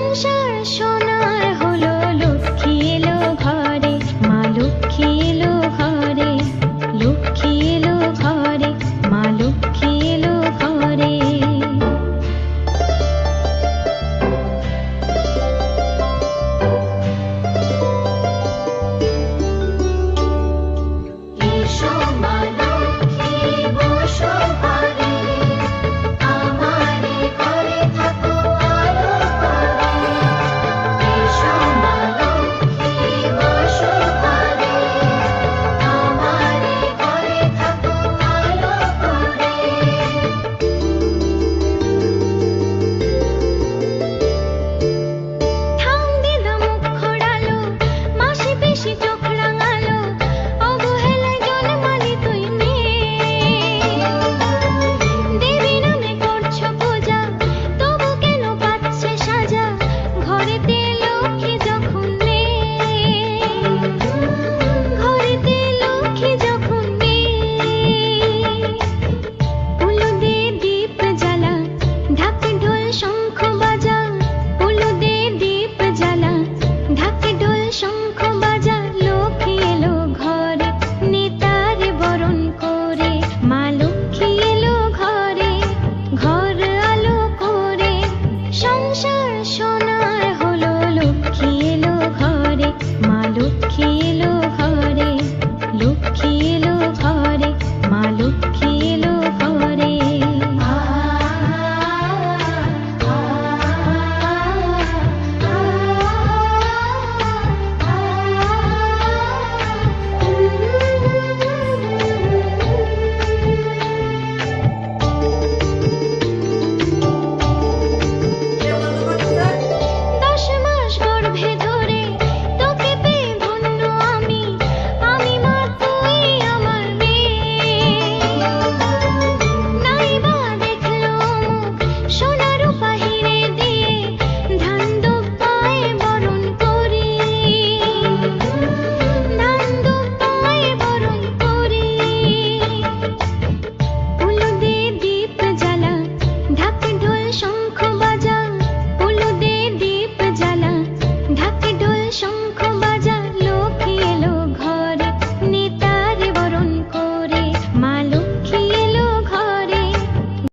সংসার সোনার হলো, লক্ষ্মী এলো ঘরে, মা লক্ষ্মী এলো ঘরে, লক্ষ্মী এলো ঘরে, মা লক্ষ্মী এলো ঘরে। এসো মা লক্ষ্মী বসো ঘরে, আমারে ঘরে থাকো আলো করে। এসো মা লক্ষ্মী বসো ঘরে, আমারে ঘরে থাকো আলো করে। ঠাং দিদা মুখ খোড়ালো, মাসি পিসি চোখ রাঙালো, অবহেলায় জন্মালি তুই মেয়ে। দেবী নামে করছো পূজা, তবু কেন পাচ্ছে সাজা, ঘরেতে লক্ষ্মী যখন নেই, ঘরেতে লক্ষ্মী যখন নেই। উলুদে দীপ জ্বালা, ঢাক ঢোল শঙ্খ বাজা, উলুদে দীপ জ্বালা, ঢাক ঢোল শঙ্খ বাজা, লক্ষ্মী এলো ঘরে, নেতারে বরণ করে। মা লক্ষ্মী এলো ঘরে, ঘর আলো করে। সংসার